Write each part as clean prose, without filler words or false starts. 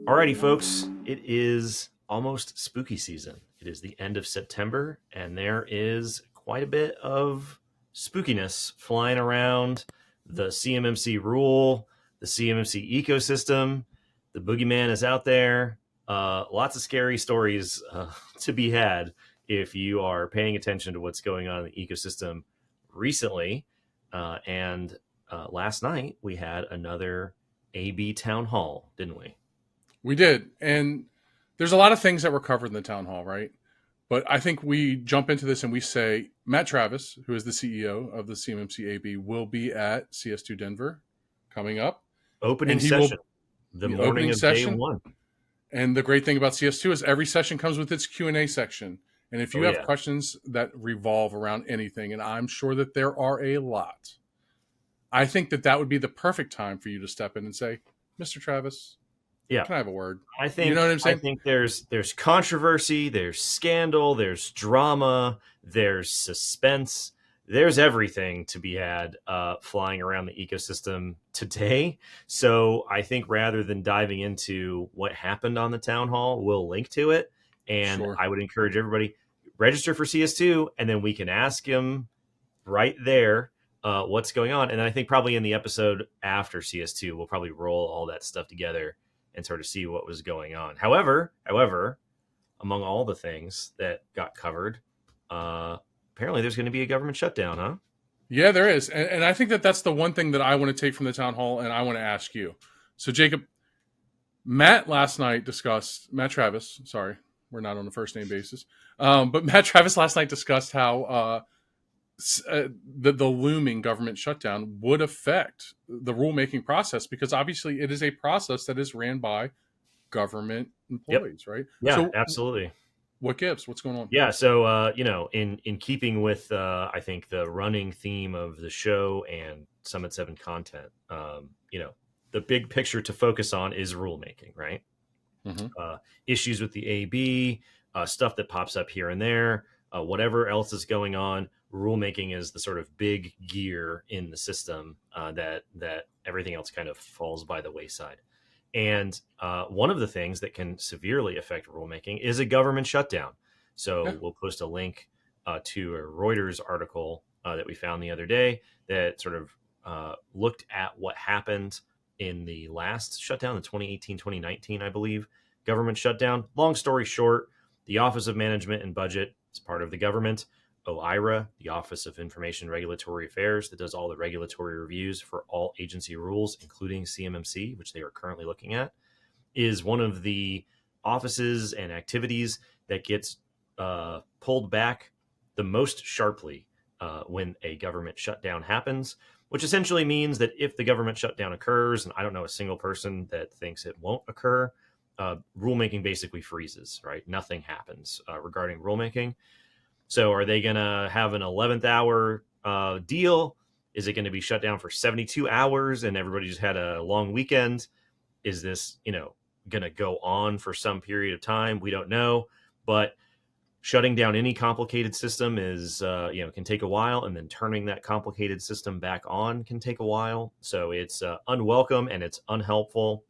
Alrighty, folks, it is almost spooky season. It is the end of September, and there is quite a bit of spookiness flying around the CMMC rule, the CMMC ecosystem. The boogeyman is out there. Lots of scary stories to be had if you are paying attention to what's going on in the ecosystem recently. And last night we had another AB town hall, didn't we? We did. And there's a lot of things that were covered in the town hall, right? But I think we jump into this and we say Matt Travis, who is the CEO of the CMMC AB, will be at CS2 Denver coming up. Opening session, the morning of day one. And the great thing about CS2 is every session comes with its Q&A section. And if you have questions that revolve around anything, and I'm sure that there are a lot, I think that would be the perfect time for you to step in and say, Mr. Travis, can I have a word? I think, you know what I'm saying? I think there's controversy, there's scandal, there's drama, there's suspense, there's everything to be had flying around the ecosystem today. So I think rather than diving into what happened on the town hall, we'll link to it. And I would encourage everybody, register for CS2, and then we can ask him right there what's going on. And I think probably in the episode after CS2, we'll probably roll all that stuff together and sort of see what was going on. However, among all the things that got covered, apparently there's going to be a government shutdown, huh? Yeah, there is. And I think that that's the one thing that I want to take from the town hall, and I want to ask you. So, Jacob, Matt Travis, sorry, we're not on a first name basis, but Matt Travis last night discussed how the looming government shutdown would affect the rulemaking process, because obviously it is a process that is ran by government employees, right? Yeah, so absolutely. What gives? What's going on? Yeah, so in keeping with I think the running theme of the show and Summit 7 content, the big picture to focus on is rulemaking, right? Mm-hmm. Issues with the AB, stuff that pops up here and there, whatever else is going on. Rulemaking is the sort of big gear in the system that everything else kind of falls by the wayside. And one of the things that can severely affect rulemaking is a government shutdown. So we'll post a link to a Reuters article that we found the other day that sort of looked at what happened in the last shutdown, the 2018-2019, I believe, government shutdown. Long story short, the Office of Management and Budget is part of the government. OIRA, the Office of Information Regulatory Affairs, that does all the regulatory reviews for all agency rules, including CMMC, which they are currently looking at, is one of the offices and activities that gets pulled back the most sharply when a government shutdown happens, which essentially means that if the government shutdown occurs, and I don't know a single person that thinks it won't occur, rulemaking basically freezes, right? Nothing happens regarding rulemaking. So are they going to have an 11th hour deal? Is it going to be shut down for 72 hours and everybody just had a long weekend? Is this, going to go on for some period of time? We don't know. But shutting down any complicated system is, can take a while. And then turning that complicated system back on can take a while. So it's unwelcome and it's unhelpful.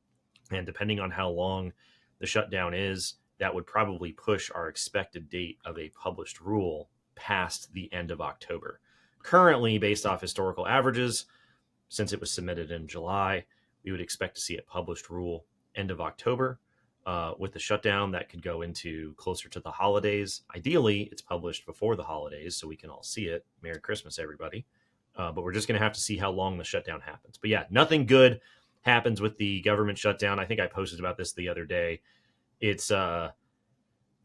And depending on how long the shutdown is, that would probably push our expected date of a published rule past the end of October. Currently, based off historical averages, since it was submitted in July, we would expect to see a published rule end of October. With the shutdown, that could go into closer to the holidays. Ideally, it's published before the holidays so we can all see it. Merry Christmas, everybody. But we're just going to have to see how long the shutdown happens. But yeah, nothing good happens with the government shutdown. I think I posted about this the other day. It's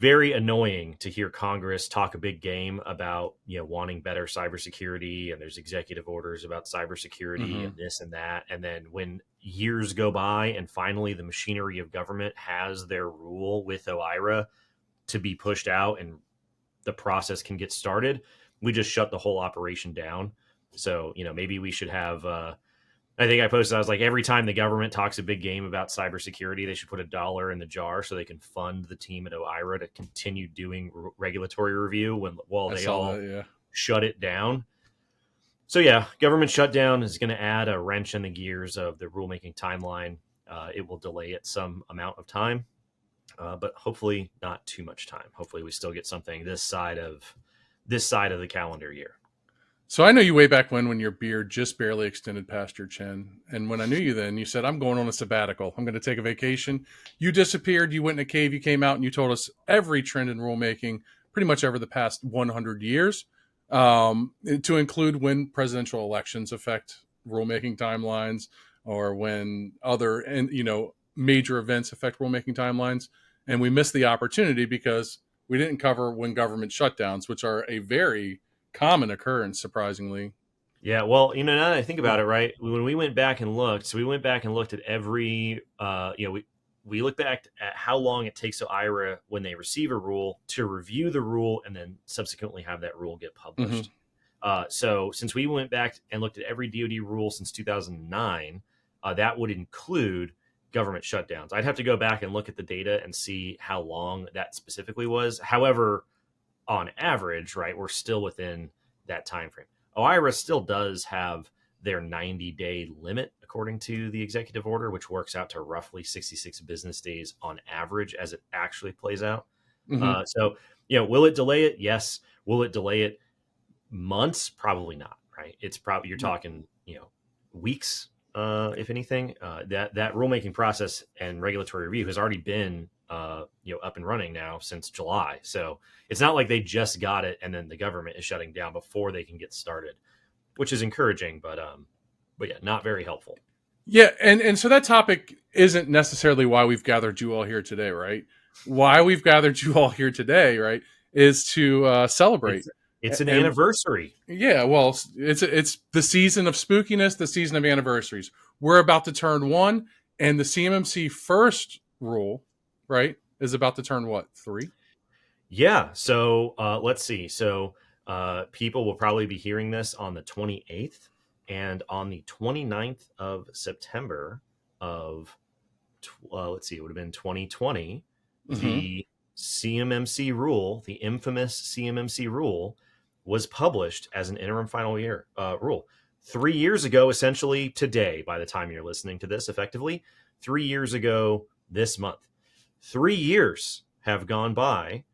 very annoying to hear Congress talk a big game about, wanting better cybersecurity, and there's executive orders about cybersecurity and this and that. And then when years go by and finally the machinery of government has their rule with OIRA to be pushed out and the process can get started, we just shut the whole operation down. So, maybe we should have I think I posted, I was like, every time the government talks a big game about cybersecurity, they should put $1 in the jar so they can fund the team at OIRA to continue doing regulatory review while they all shut it down. So yeah, government shutdown is going to add a wrench in the gears of the rulemaking timeline. it will delay it some amount of time, but hopefully not too much time. Hopefully we still get something this side of the calendar year. So I know you way back when your beard just barely extended past your chin. And when I knew you then, you said, I'm going on a sabbatical. I'm going to take a vacation. You disappeared. You went in a cave. You came out and you told us every trend in rulemaking pretty much over the past 100 years, to include when presidential elections affect rulemaking timelines or when other and major events affect rulemaking timelines. And we missed the opportunity because we didn't cover when government shutdowns, which are a very common occurrence, surprisingly. Yeah, well, now that I think about it, right? When we went back and looked, so we went back and looked at every, we looked back at how long it takes to IRA when they receive a rule to review the rule and then subsequently have that rule get published. So since we went back and looked at every DoD rule since 2009, that would include government shutdowns. I'd have to go back and look at the data and see how long that specifically was. However, on average, right, we're still within that time frame. OIRA still does have their 90-day limit, according to the executive order, which works out to roughly 66 business days on average as it actually plays out. So, will it delay it? Yes. Will it delay it months? Probably not, right? It's probably, you're talking, weeks, if anything. That rulemaking process and regulatory review has already been up and running now since July. So it's not like they just got it and then the government is shutting down before they can get started, which is encouraging, but yeah, not very helpful. Yeah, and so that topic isn't necessarily why we've gathered you all here today, right? Why we've gathered you all here today, right, is to celebrate. It's an anniversary. Yeah, well, it's the season of spookiness, the season of anniversaries. We're about to turn 1, and the CMMC first rule, right, is about to turn what, 3? Yeah. So let's see. So people will probably be hearing this on the 28th, and on the 29th of September of, let's see, it would have been 2020, the CMMC rule, the infamous CMMC rule, was published as an interim final year rule. 3 years ago, essentially today, by the time you're listening to this, effectively, 3 years ago this month. 3 years have gone by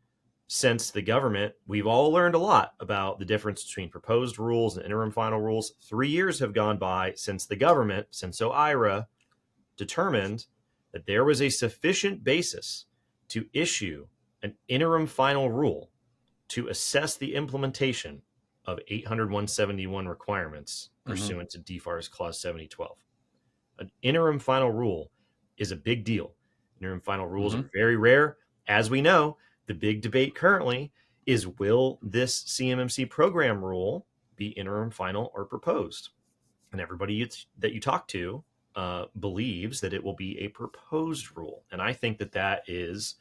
since the government, we've all learned a lot about the difference between proposed rules and interim final rules. 3 years have gone by since the government, since OIRA, determined that there was a sufficient basis to issue an interim final rule to assess the implementation of 800-171 requirements pursuant to DFARS Clause 7012. An interim final rule is a big deal. Interim final rules are very rare. As we know, the big debate currently is, will this CMMC program rule be interim, final, or proposed? And everybody that you talk to believes that it will be a proposed rule. And I think that is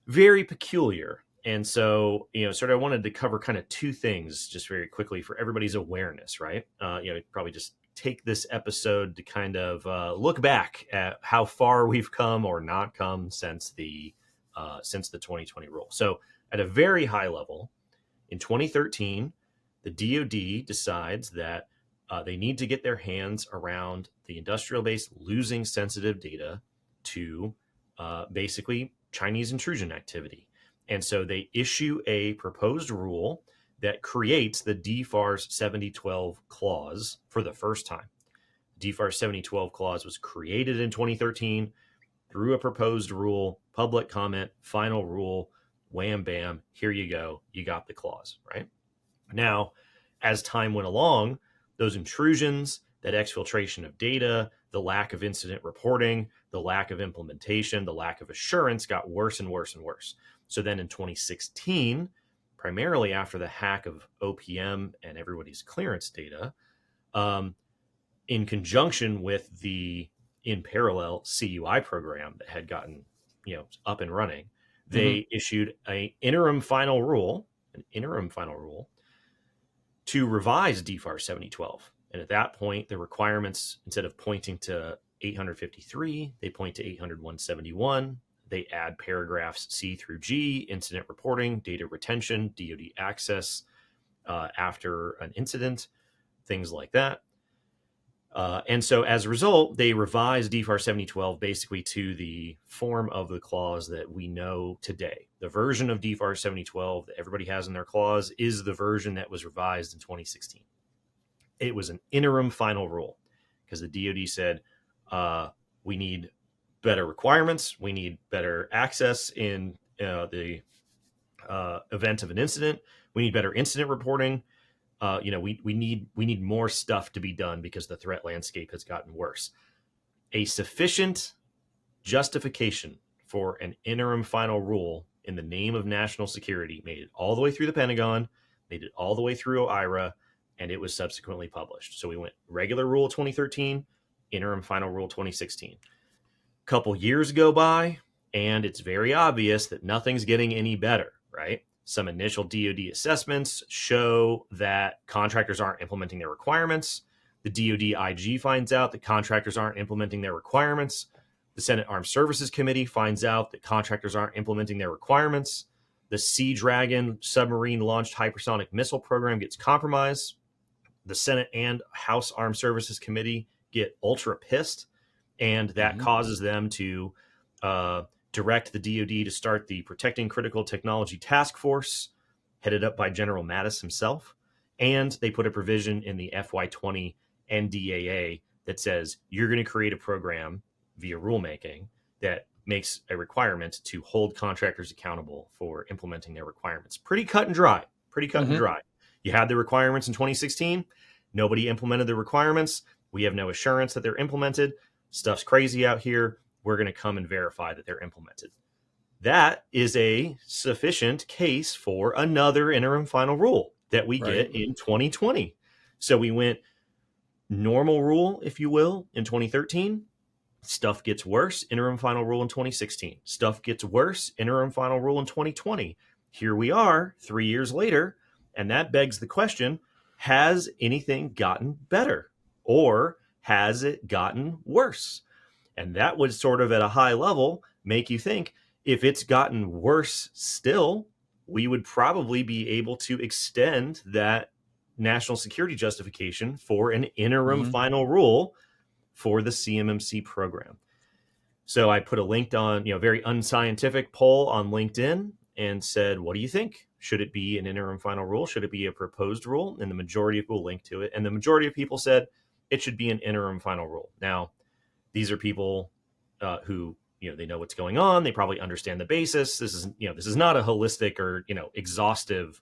very peculiar. And so, I wanted to cover kind of two things just very quickly for everybody's awareness, right? Probably just take this episode to kind of look back at how far we've come or not come since the 2020 rule. So at a very high level, in 2013, the DoD decides that they need to get their hands around the industrial base losing sensitive data to basically Chinese intrusion activity. And so they issue a proposed rule that creates the DFARS 7012 clause for the first time. DFARS 7012 clause was created in 2013 through a proposed rule, public comment, final rule, wham, bam, here you go. You got the clause, right? Now, as time went along, those intrusions, that exfiltration of data, the lack of incident reporting, the lack of implementation, the lack of assurance got worse and worse and worse. So then in 2016, primarily after the hack of OPM and everybody's clearance data, in conjunction with the in parallel CUI program that had gotten up and running, they issued an interim final rule to revise DFARS 7012. And at that point, the requirements, instead of pointing to 853, they point to 800-171. They add paragraphs C through G, incident reporting, data retention, DoD access after an incident, things like that. And so as a result, they revised DFARS 7012 basically to the form of the clause that we know today. The version of DFARS 7012 that everybody has in their clause is the version that was revised in 2016. It was an interim final rule because the DoD said, we need better requirements. We need better access in the event of an incident. We need better incident reporting. We need more stuff to be done because the threat landscape has gotten worse. A sufficient justification for an interim final rule in the name of national security made it all the way through the Pentagon, made it all the way through OIRA, and it was subsequently published. So we went regular rule 2013, interim final rule 2016. A couple years go by, and it's very obvious that nothing's getting any better, right? Some initial DoD assessments show that contractors aren't implementing their requirements. The DoD IG finds out that contractors aren't implementing their requirements. The Senate Armed Services Committee finds out that contractors aren't implementing their requirements. The Sea Dragon submarine launched hypersonic missile program gets compromised. The Senate and House Armed Services Committee get ultra pissed, and that causes them to direct the DoD to start the Protecting Critical Technology Task Force, headed up by General Mattis himself. And they put a provision in the FY20 NDAA that says you're going to create a program via rulemaking that makes a requirement to hold contractors accountable for implementing their requirements. Pretty cut and dry. You had the requirements in 2016. Nobody implemented the requirements. We have no assurance that they're implemented. Stuff's crazy out here. We're going to come and verify that they're implemented. That is a sufficient case for another interim final rule that we get in 2020. So we went normal rule, if you will, in 2013. Stuff gets worse, interim final rule in 2016. Stuff gets worse, interim final rule in 2020. Here we are 3 years later, and that begs the question, has anything gotten better or has it gotten worse? And that would sort of at a high level make you think if it's gotten worse still, we would probably be able to extend that national security justification for an interim final rule for the CMMC program. So I put a linked on, very unscientific poll on LinkedIn and said, what do you think? Should it be an interim final rule? Should it be a proposed rule? And the majority of people linked to it. And the majority of people said it should be an interim final rule. Now, these are people who, they know what's going on. They probably understand the basis. This is not a holistic or, exhaustive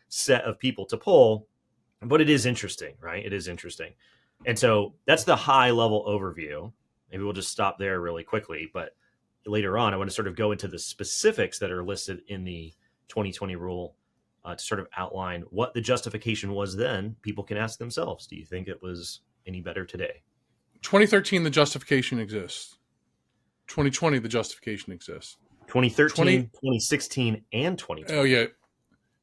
set of people to poll, but it is interesting, right? It is interesting. And so that's the high level overview. Maybe we'll just stop there really quickly. But later on, I want to sort of go into the specifics that are listed in the 2020 rule to sort of outline what the justification was then. People can ask themselves, do you think it was any better today? 2013, the justification exists. 2020, the justification exists. 2013, 2016, and 2020. Oh, yeah.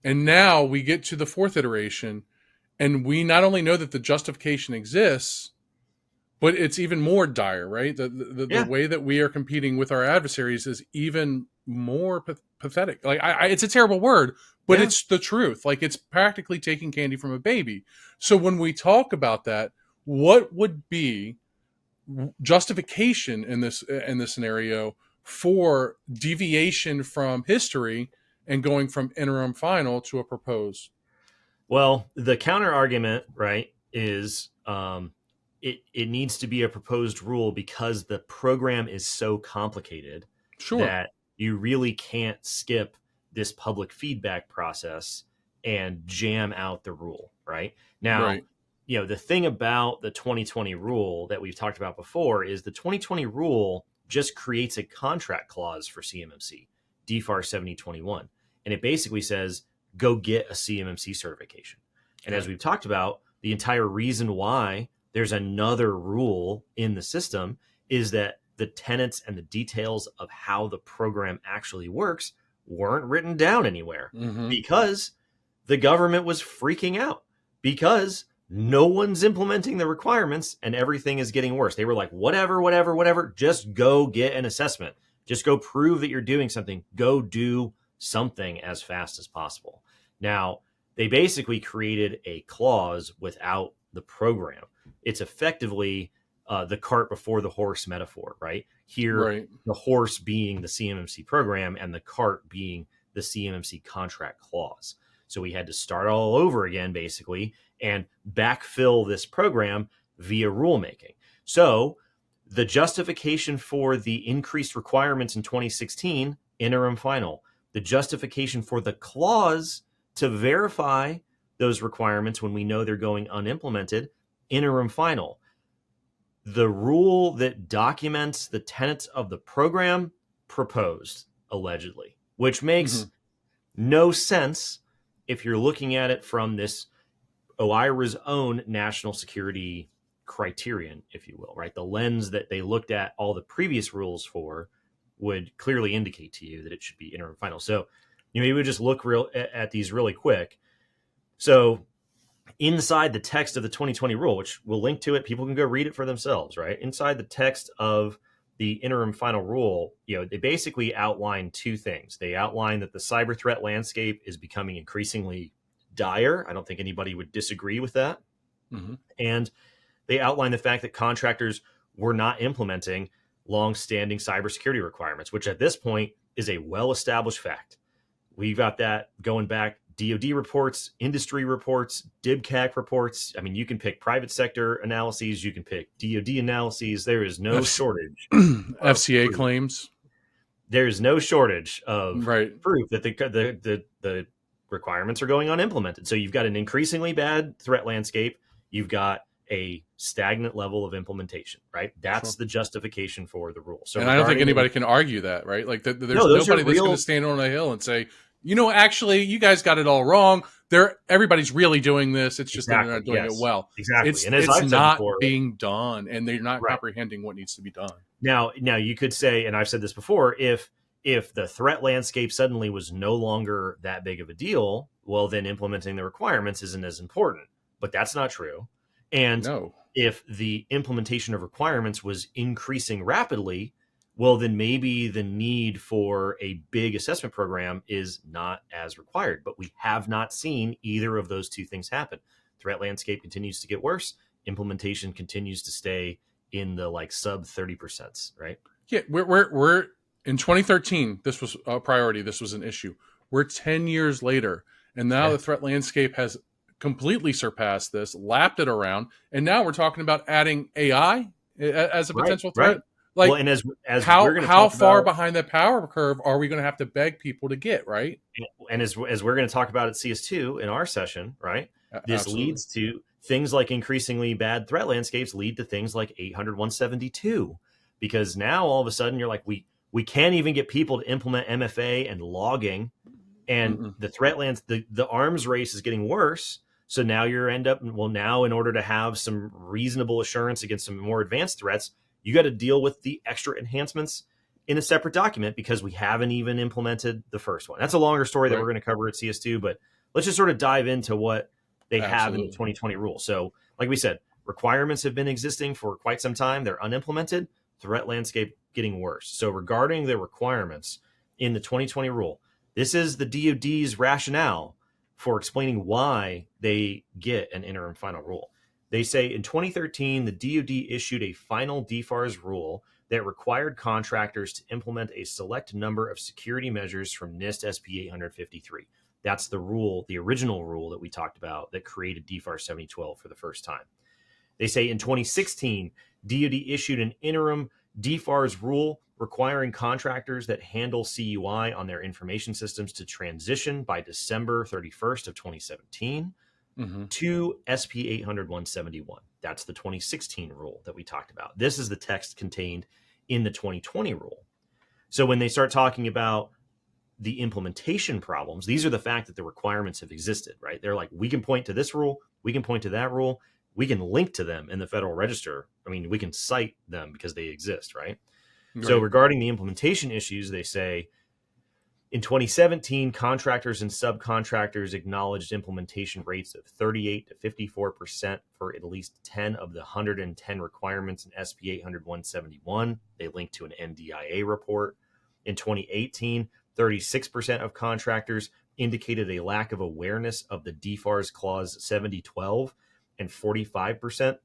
And now we get to the fourth iteration, and we not only know that the justification exists, but it's even more dire, right? The way that we are competing with our adversaries is even more pathetic. Like, it's a terrible word, but it's the truth. Like, it's practically taking candy from a baby. So when we talk about that, what would be justification in this scenario for deviation from history and going from interim final to a proposed? Well, the counter argument, right, is it needs to be a proposed rule because the program is so complicated that you really can't skip this public feedback process and jam out the rule, right? Now, the thing about the 2020 rule that we've talked about before is the 2020 rule just creates a contract clause for CMMC, DFARS 7021. And it basically says, go get a CMMC certification. And as we've talked about, the entire reason why there's another rule in the system is that the tenets and the details of how the program actually works weren't written down anywhere because the government was freaking out because no one's implementing the requirements and everything is getting worse. They were like, whatever, just go get an assessment. Just go prove that you're doing something. Go do something as fast as possible. Now, they basically created a clause without the program. It's effectively the cart before the horse metaphor, right? Here, Right. the horse being the CMMC program and the cart being the CMMC contract clause. So we had to start all over again, basically, and backfill this program via rulemaking. So the justification for the increased requirements in 2016, interim final. The justification for the clause to verify those requirements when we know they're going unimplemented, interim final. The rule that documents the tenets of the program, proposed, allegedly, which makes no sense if you're looking at it from this OIRA's own national security criterion, if you will, right? The lens that they looked at all the previous rules for would clearly indicate to you that it should be interim final. So, you would just look at these really quick. So inside the text of the 2020 rule, which we'll link to it, people can go read it for themselves, right? Inside the text of the interim final rule, they basically outline two things. They outline that the cyber threat landscape is becoming increasingly dire. I don't think anybody would disagree with that. And they outline the fact that contractors were not implementing long-standing cybersecurity requirements, which at this point is a well-established fact. We've got that going back DoD reports, industry reports, DIBCAC reports. I mean, you can pick private sector analyses, you can pick DoD analyses. There is no shortage. FCA claims. There is no shortage of proof that the requirements are going unimplemented. So you've got an increasingly bad threat landscape. You've got a stagnant level of implementation, right? That's the justification for the rule. So, and I don't think anybody can argue that, right? Like there's nobody that's going to stand on a hill and say, actually, you guys got it all wrong. Everybody's really doing this. It's just that they're not doing it well. Exactly. It's not being done, and they're not comprehending what needs to be done. Now you could say, and I've said this before, if the threat landscape suddenly was no longer that big of a deal, well, then implementing the requirements isn't as important. But that's not true. And if the implementation of requirements was increasing rapidly, well, then maybe the need for a big assessment program is not as required. But we have not seen either of those two things happen. Threat landscape continues to get worse. Implementation continues to stay in the sub 30%, right? Yeah, we're in 2013. This was a priority. This was an issue. We're 10 years later, and now the threat landscape has completely surpassed this, lapped it around, and now we're talking about adding AI as a potential threat. Well, and as how far behind that power curve are we going to have to beg people to get, right? And as we're going to talk about at CS2 in our session, right? This leads to things like increasingly bad threat landscapes lead to things like 800-172, because now all of a sudden you're like, we can't even get people to implement MFA and logging, and the threat the arms race is getting worse. So now now in order to have some reasonable assurance against some more advanced threats, you got to deal with the extra enhancements in a separate document because we haven't even implemented the first one. That's a longer story that we're going to cover at CS2, but let's just sort of dive into what they have in the 2020 rule. So like we said, requirements have been existing for quite some time. They're unimplemented, threat landscape getting worse. So regarding the requirements in the 2020 rule, this is the DoD's rationale for explaining why they get an interim final rule. They say in 2013, the DoD issued a final DFARS rule that required contractors to implement a select number of security measures from NIST SP 853. That's the rule, the original rule that we talked about that created DFARS 7012 for the first time. They say in 2016, DoD issued an interim DFARS rule requiring contractors that handle CUI on their information systems to transition by December 31st of 2017 to SP 800-171. That's the 2016 rule that we talked about. This is the text contained in the 2020 rule. So when they start talking about the implementation problems, these are the fact that the requirements have existed, right? They're like, we can point to this rule, we can point to that rule, we can link to them in the Federal Register. I mean, we can cite them because they exist, right? So regarding the implementation issues, they say, in 2017, contractors and subcontractors acknowledged implementation rates of 38 to 54% for at least 10 of the 110 requirements in SP 800-171. They linked to an NDIA report. In 2018, 36% of contractors indicated a lack of awareness of the DFARS Clause 7012, and 45%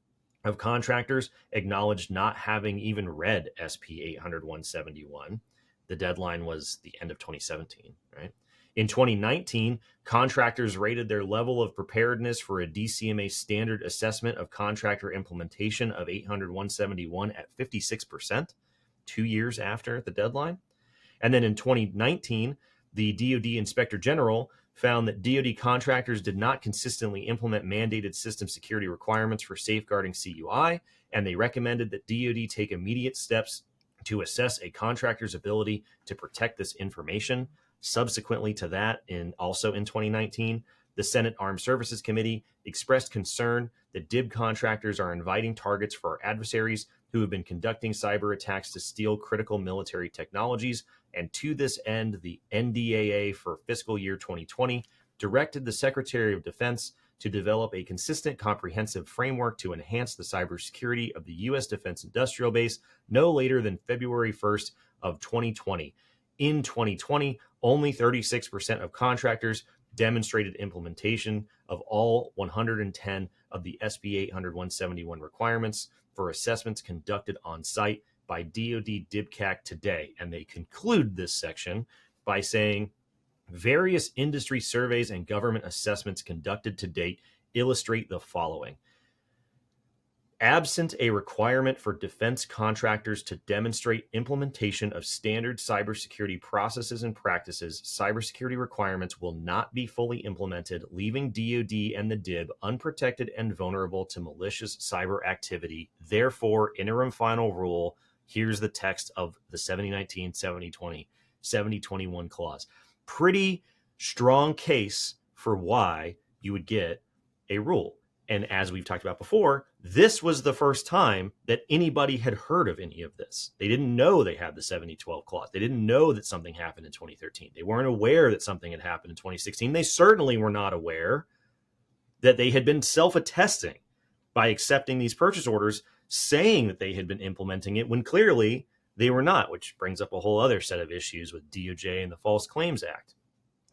of contractors acknowledged not having even read SP 800-171. The deadline was the end of 2017, right? In 2019, contractors rated their level of preparedness for a DCMA standard assessment of contractor implementation of 800-171 at 56%, 2 years after the deadline. And then in 2019, the DoD Inspector General found that DoD contractors did not consistently implement mandated system security requirements for safeguarding CUI, and they recommended that DoD take immediate steps to assess a contractor's ability to protect this information. Subsequently to that, also in 2019, the Senate Armed Services Committee expressed concern that DIB contractors are inviting targets for our adversaries who have been conducting cyber attacks to steal critical military technologies. And to this end, the NDAA for fiscal year 2020 directed the Secretary of Defense to develop a consistent, comprehensive framework to enhance the cybersecurity of the U.S. defense industrial base no later than February 1st of 2020. In 2020, only 36% of contractors demonstrated implementation of all 110 of the SB 800-171 requirements for assessments conducted on site by DoD DIBCAC today. And they conclude this section by saying, various industry surveys and government assessments conducted to date illustrate the following. Absent a requirement for defense contractors to demonstrate implementation of standard cybersecurity processes and practices, cybersecurity requirements will not be fully implemented, leaving DoD and the DIB unprotected and vulnerable to malicious cyber activity. Therefore, interim final rule, here's the text of the 7019, 7020, 7021 clause. Pretty strong case for why you would get a rule. And as we've talked about before, this was the first time that anybody had heard of any of this. They didn't know they had the 7012 clause. They didn't know that something happened in 2013. They weren't aware that something had happened in 2016. They certainly were not aware that they had been self-attesting by accepting these purchase orders, saying that they had been implementing it when clearly they were not, which brings up a whole other set of issues with DOJ and the False Claims Act.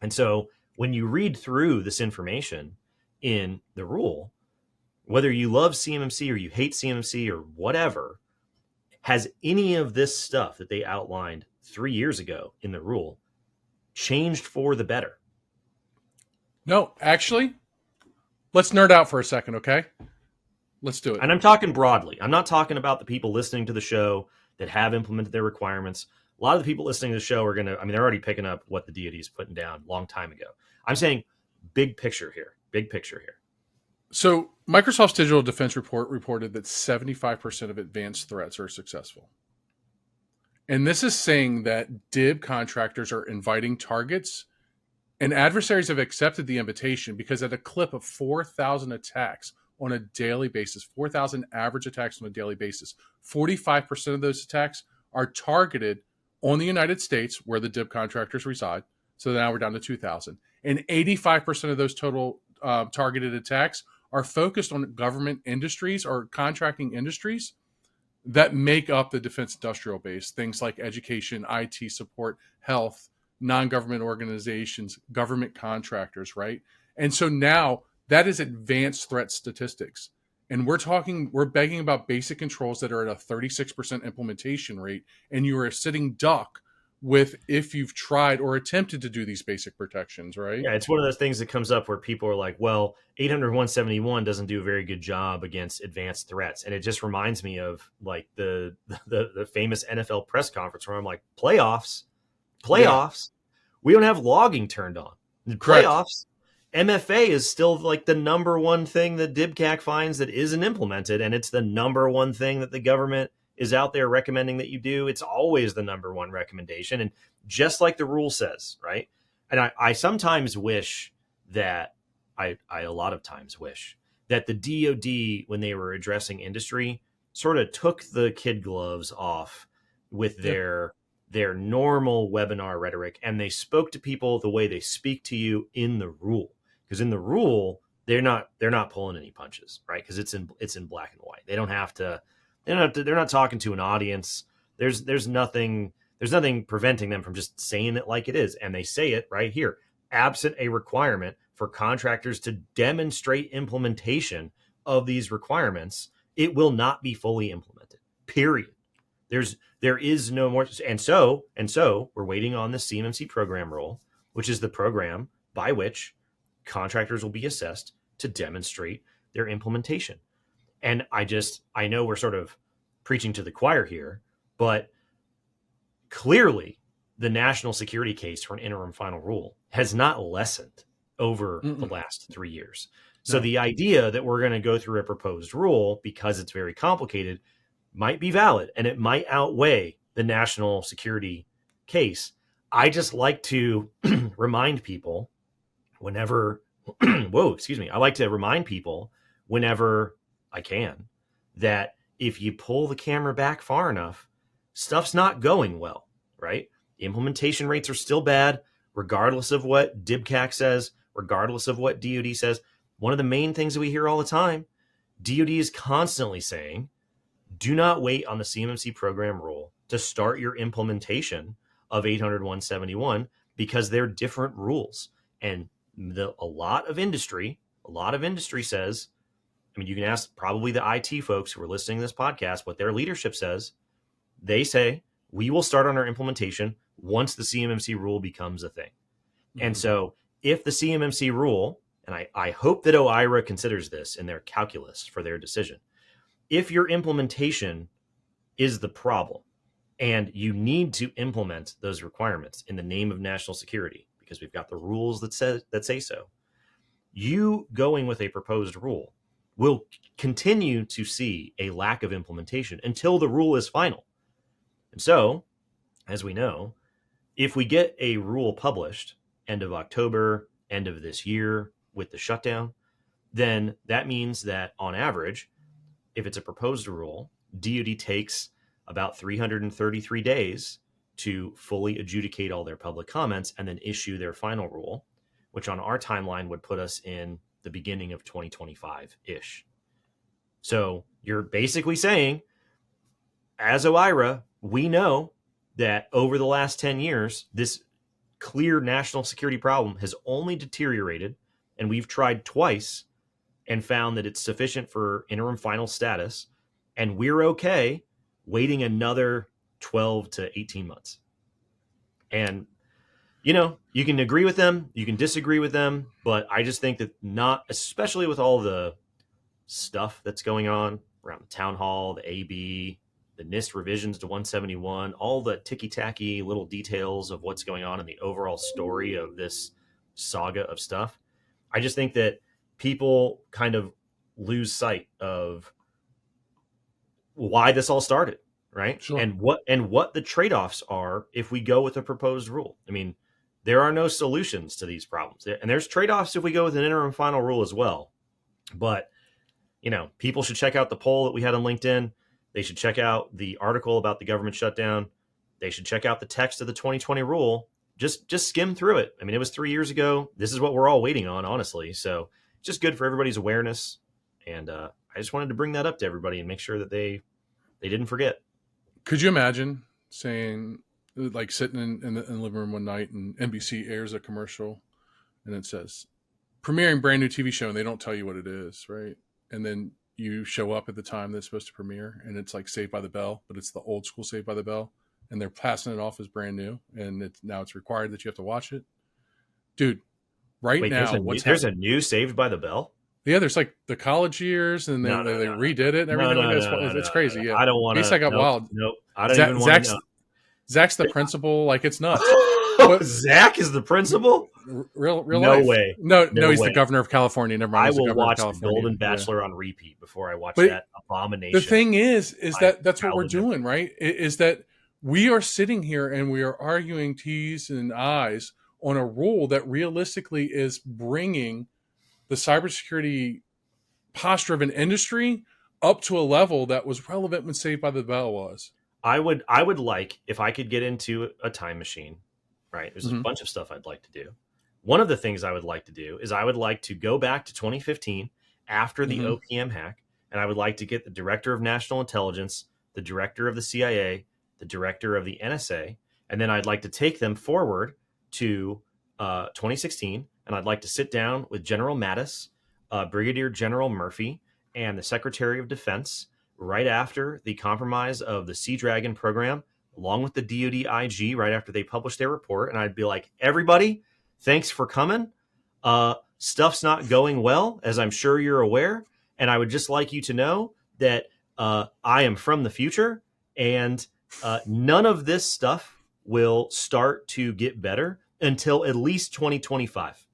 And so when you read through this information in the rule, whether you love CMMC or you hate CMMC or whatever, has any of this stuff that they outlined 3 years ago in the rule changed for the better? No, actually, let's nerd out for a second, okay? Let's do it. And I'm talking broadly. I'm not talking about the people listening to the show that have implemented their requirements. A lot of the people listening to the show are going to, they're already picking up what the DoD is putting down a long time ago. I'm saying big picture here. So Microsoft's Digital Defense Report reported that 75% of advanced threats are successful. And this is saying that DIB contractors are inviting targets, and adversaries have accepted the invitation because at a clip of 4,000 attacks on a daily basis, 4,000 average attacks on a daily basis, 45% of those attacks are targeted on the United States where the DIB contractors reside. So now we're down to 2,000. And 85% of those total targeted attacks are focused on government industries or contracting industries that make up the defense industrial base. Things like education, IT support, health, non-government organizations, government contractors, right? And so now that is advanced threat statistics. And we're begging about basic controls that are at a 36% implementation rate. And you are a sitting duck with if you've tried or attempted to do these basic protections, right? Yeah, it's one of those things that comes up where people are like, well, 800-171 doesn't do a very good job against advanced threats. And it just reminds me of like the famous NFL press conference where I'm like, playoffs, yeah. We don't have logging turned on. In playoffs, MFA is still like the number one thing that DIBCAC finds that isn't implemented. And it's the number one thing that the government is out there recommending that you do. It's always the number one recommendation. And just like the rule says, right? And I sometimes wish that, I a lot of times wish that the DoD, when they were addressing industry, sort of took the kid gloves off with their normal webinar rhetoric, and they spoke to people the way they speak to you in the rule. Because in the rule, they're not pulling any punches, right? Because it's in black and white. They don't have to. They're not talking to an audience. There's nothing preventing them from just saying it like it is, and they say it right here. absent a requirement for contractors to demonstrate implementation of these requirements, it will not be fully implemented. Period. There is no more. And so we're waiting on the CMMC program rule, which is the program by which contractors will be assessed to demonstrate their implementation. And I know we're sort of preaching to the choir here, but clearly the national security case for an interim final rule has not lessened over the last 3 years. So the idea that we're going to go through a proposed rule because it's very complicated might be valid, and it might outweigh the national security case. I just like to remind people whenever, I like to remind people whenever I can that if you pull the camera back far enough, stuff's not going well, right? The implementation rates are still bad, regardless of what DIBCAC says, regardless of what DoD says. One of the main things that we hear all the time, DoD is constantly saying, do not wait on the CMMC program rule to start your implementation of 800-171 because they're different rules. And a lot of industry says, I mean, you can ask probably the IT folks who are listening to this podcast what their leadership says. They say, we will start on our implementation once the CMMC rule becomes a thing. And so if the CMMC rule, and I hope that OIRA considers this in their calculus for their decision, if your implementation is the problem and you need to implement those requirements in the name of national security, because we've got the rules that say so, you going with a proposed rule will continue to see a lack of implementation until the rule is final. And so, as we know, if we get a rule published end of October, end of this year with the shutdown, then that means that on average, if it's a proposed rule, DoD takes about 333 days to fully adjudicate all their public comments and then issue their final rule, which on our timeline would put us in the beginning of 2025-ish. So you're basically saying, as OIRA, we know that over the last 10 years, this clear national security problem has only deteriorated, and we've tried twice and found that it's sufficient for interim final status, and we're okay waiting another 12 to 18 months. And, you can agree with them, you can disagree with them, but I just think that not, especially with all the stuff that's going on around the town hall, the AB, the NIST revisions to 171, all the ticky-tacky little details of what's going on in the overall story of this saga of stuff, I just think that people kind of lose sight of why this all started, right? Sure. And what the trade-offs are if we go with a proposed rule. I mean, there are no solutions to these problems. And there's trade-offs if we go with an interim final rule as well. But, people should check out the poll that we had on LinkedIn. They should check out the article about the government shutdown. They should check out the text of the 2020 rule. Just skim through it. I mean, it was 3 years ago. This is what we're all waiting on, honestly. So just good for everybody's awareness. And I just wanted to bring that up to everybody and make sure that they didn't forget. Could you imagine saying, like, sitting in the living room one night and NBC airs a commercial and it says, premiering brand new TV show, and they don't tell you what it is, right? And then you show up at the time that's supposed to premiere and it's like Saved by the Bell, but it's the old school Saved by the Bell, and they're passing it off as brand new, and now it's required that you have to watch it. Dude, Wait, now, there's a new Saved by the Bell? Yeah, there's like the college years, and they redid it and everything. It's crazy. Yeah, I don't want to. I got wild. Nope. I don't even want to know. Zach's the principal. Like, it's nuts. Zach is the principal? Real no life. Way. No, he's the governor of California. Never mind. I will watch The Golden Bachelor on repeat before I watch that abomination. The thing is that's what we're doing, right? Is that we are sitting here and we are arguing T's and I's on a rule that realistically is bringing the cybersecurity posture of an industry up to a level that was relevant when Saved by the Bell was. I would like, if I could get into a time machine, right? There's a bunch of stuff I'd like to do. One of the things I would like to do is I would like to go back to 2015 after the OPM hack, and I would like to get the director of national intelligence, the director of the CIA, the director of the NSA, and then I'd like to take them forward to 2016, and I'd like to sit down with General Mattis, Brigadier General Murphy, and the Secretary of Defense right after the compromise of the Sea Dragon program, along with the DoD IG, right after they published their report. And I'd be like, everybody, thanks for coming. Stuff's not going well, as I'm sure you're aware. And I would just like you to know that I am from the future, and none of this stuff will start to get better until at least 2025.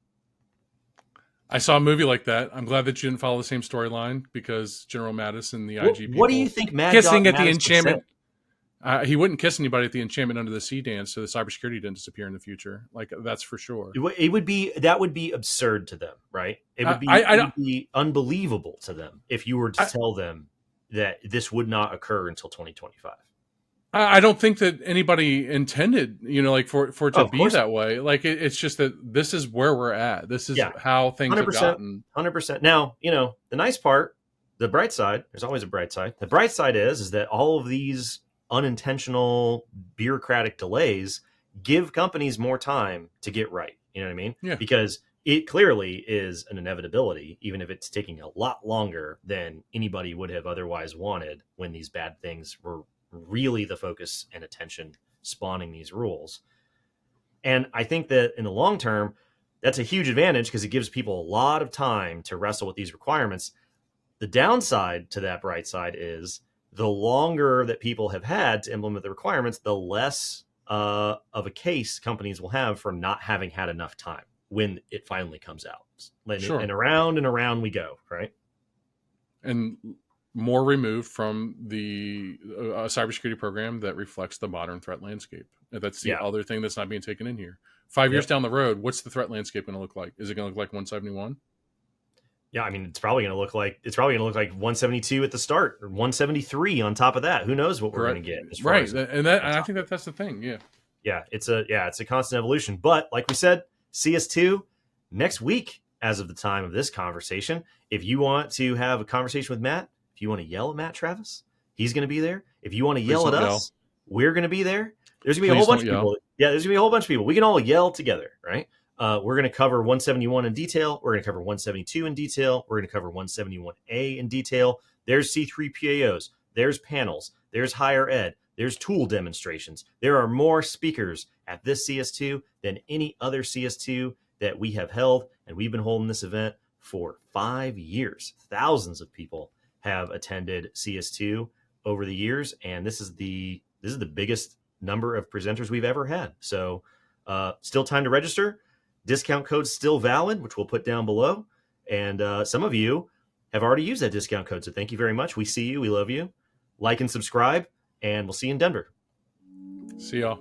I saw a movie like that. I'm glad that you didn't follow the same storyline, because General Mattis and the IG people What do you think Mad kissing Dog at the Mattis enchantment. He wouldn't kiss anybody at the Enchantment Under the Sea dance, so the cybersecurity didn't disappear in the future. Like, that's for sure. It would be, that would be absurd to them, right? It would be unbelievable to them if you were to tell them that this would not occur until 2025. I don't think that anybody intended, for it to be that way. Like, it's just that this is where we're at. This is how things 100%, have gotten. 100%. Now, the nice part, the bright side, there's always a bright side. The bright side is that all of these unintentional bureaucratic delays give companies more time to get right. You know what I mean? Yeah. Because it clearly is an inevitability, even if it's taking a lot longer than anybody would have otherwise wanted when these bad things were really the focus and attention spawning these rules. And I think that in the long term, that's a huge advantage because it gives people a lot of time to wrestle with these requirements. The downside to that bright side is the longer that people have had to implement the requirements, the less of a case companies will have for not having had enough time when it finally comes out. Sure. And around we go, right? And more removed from the cybersecurity program that reflects the modern threat landscape. That's the other thing that's not being taken in here. 5 years down the road, what's the threat landscape going to look like? Is it going to look like 171? Yeah, I mean, it's probably going to look like 172 at the start, or 173 on top of that. Who knows what we're going to get? Right, and I think that's the thing. Yeah, it's a constant evolution. But like we said, CS2 next week, as of the time of this conversation. If you want to have a conversation with Matt, if you want to yell at Matt Travis, he's going to be there. If you want to yell at us, we're going to be there. There's going to be a whole bunch of people. Yeah, there's going to be a whole bunch of people. We can all yell together, right? We're going to cover 171 in detail. We're going to cover 172 in detail. We're going to cover 171A in detail. There's C3PAOs. There's panels. There's higher ed. There's tool demonstrations. There are more speakers at this CS2 than any other CS2 that we have held. And we've been holding this event for 5 years. Thousands of people have attended CS2 over the years. And this is the biggest number of presenters we've ever had. So still time to register. Discount code's still valid, which we'll put down below. And some of you have already used that discount code. So thank you very much. We see you. We love you. Like and subscribe. And we'll see you in Denver. See y'all.